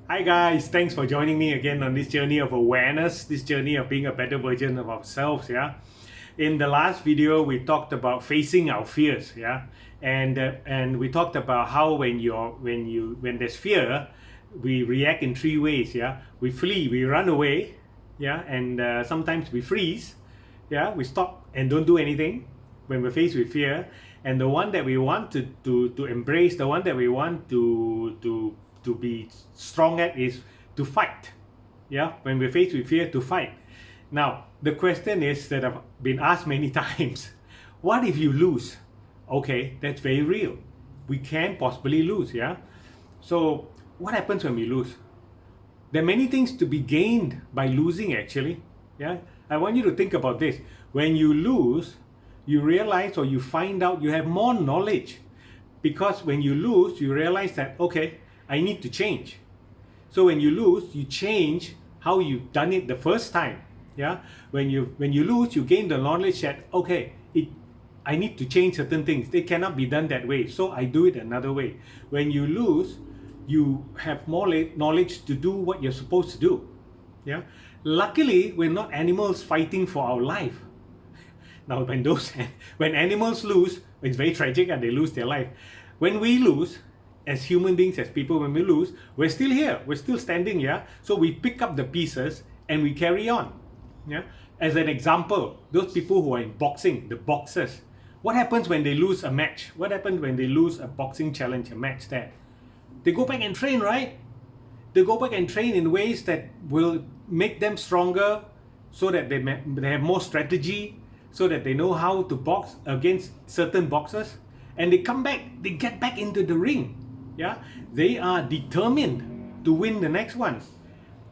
Hi guys, thanks for joining me again on this journey of awareness, this journey of being a better version of ourselves. Yeah, in the last video we talked about facing our fears. Yeah, and we talked about how when there's fear, we react in three ways. Yeah, we flee, we run away. Yeah, and sometimes we freeze. Yeah, we stop and don't do anything when we're faced with fear. And the one that we want to embrace, the one that we want to be strong at is to fight. Yeah, when we're faced with fear, to fight. Now the question is that I've been asked many times, what if you lose? Okay, that's very real. We can possibly lose. Yeah, so what happens when we lose? There are many things to be gained by losing, actually. Yeah, I want you to think about this. When you lose, you realize or you find out you have more knowledge, because when you lose you realize that, okay, I need to change. So when you lose, you change how you've done it the first time. Yeah, when you lose, you gain the knowledge that, okay, I need to change certain things. They cannot be done that way, so I do it another way. When you lose, you have more knowledge to do what you're supposed to do. Yeah, luckily we're not animals fighting for our life. Now when animals lose, it's very tragic and they lose their life. When we lose, as human beings, as people, when we lose, we're still here, we're still standing. Yeah, so we pick up the pieces and we carry on. Yeah, as an example, those people who are in boxing, the boxers, what happens when they lose a match? What happens when they lose a boxing challenge, a match? There they go back and train, right? They go back and train in ways that will make them stronger, so that they have more strategy, so that they know how to box against certain boxers. And they come back, they get back into the ring. Yeah, they are determined to win the next one.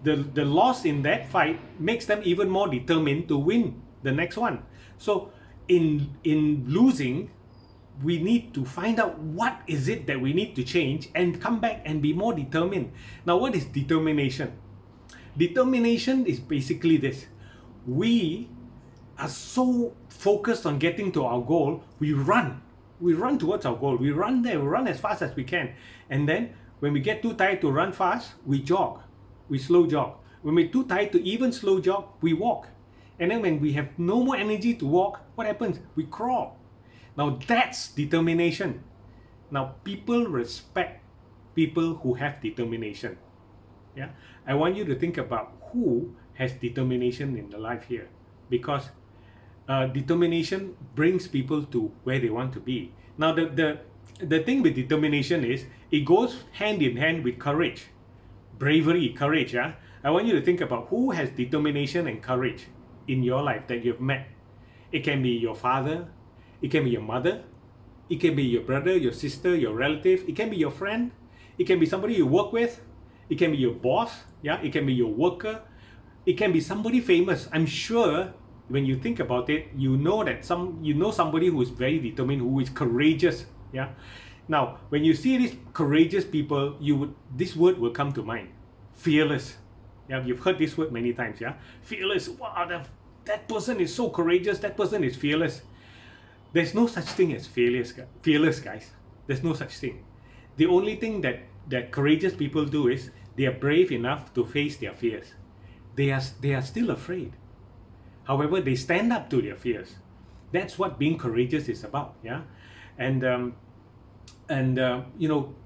The loss in that fight makes them even more determined to win the next one. So in losing, we need to find out what is it that we need to change and come back and be more determined. Now, what is determination? Determination is basically this: we are so focused on getting to our goal, we run towards our goal, we run there, we run as fast as we can. And then when we get too tired to run fast, we jog, we slow jog. When we're too tired to even slow jog, we walk. And then when we have no more energy to walk, what happens? We crawl. Now that's determination. Now people respect people who have determination. Yeah, I want you to think about who has determination in the life here, because determination brings people to where they want to be. Now the thing with determination is it goes hand in hand with courage, bravery, courage. Yeah, I want you to think about who has determination and courage in your life that you've met. It can be your father, it can be your mother, it can be your brother, your sister, your relative, it can be your friend, it can be somebody you work with, it can be your boss. Yeah, it can be your worker, it can be somebody famous. I'm sure when you think about it, you know that somebody who is very determined, who is courageous. Yeah, now when you see these courageous people, this word will come to mind: fearless. Yeah, you've heard this word many times. Yeah, fearless. Wow, that person is so courageous, that person is fearless. There's no such thing as fearless, guys. There's no such thing. The only thing that courageous people do is they are brave enough to face their fears. They are still afraid. However, they stand up to their fears. That's what being courageous is about. Yeah, and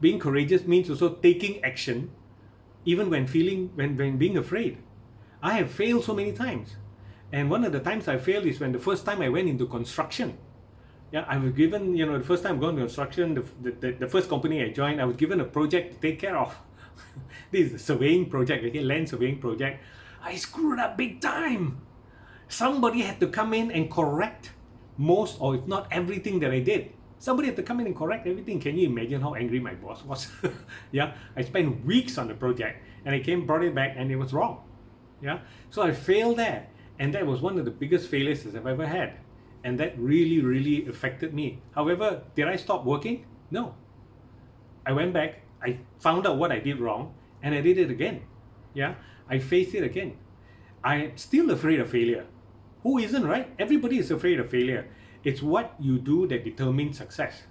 being courageous means also taking action, even when being afraid. I have failed so many times, and one of the times I failed is when the first time I went into construction. Yeah, I was given, the first time going to construction, the first company I joined, I was given a project to take care of. This is a surveying project, okay, land surveying project. I screwed up big time. Somebody had to come in and correct most, or if not everything that I did. Somebody had to come in and correct everything. Can you imagine how angry my boss was? Yeah, I spent weeks on the project and I brought it back and it was wrong. Yeah, so I failed there, and that was one of the biggest failures I've ever had. And that really, really affected me. However, did I stop working? No. I went back, I found out what I did wrong, and I did it again. Yeah, I faced it again. I'm still afraid of failure. Who isn't, right? Everybody is afraid of failure. It's what you do that determines success.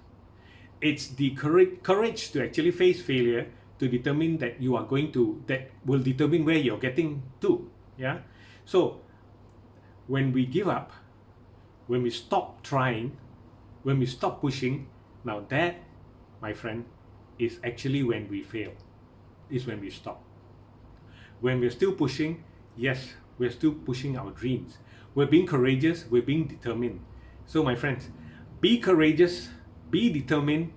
It's the courage to actually face failure, to determine that you are going to, that will determine where you're getting to. Yeah. So when we give up, when we stop trying, when we stop pushing, now that, my friend, is actually when we fail, is when we stop. When we're still pushing, yes, we're still pushing our dreams. We're being courageous, we're being determined. So my friends, be courageous, be determined,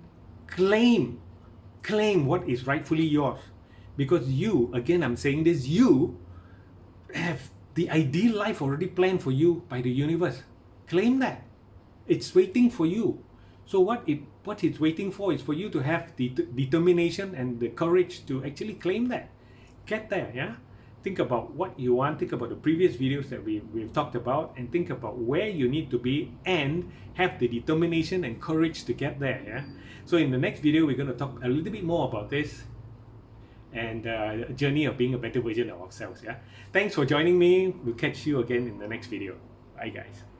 claim what is rightfully yours. Because you, again I'm saying this, you have the ideal life already planned for you by the universe. Claim that. It's waiting for you. So what it's waiting for is for you to have the determination and the courage to actually claim that. Get there, yeah? Think about what you want, think about the previous videos that we've talked about, and think about where you need to be and have the determination and courage to get there, yeah? So in the next video, we're going to talk a little bit more about this and a journey of being a better version of ourselves, yeah? Thanks for joining me. We'll catch you again in the next video. Bye, guys.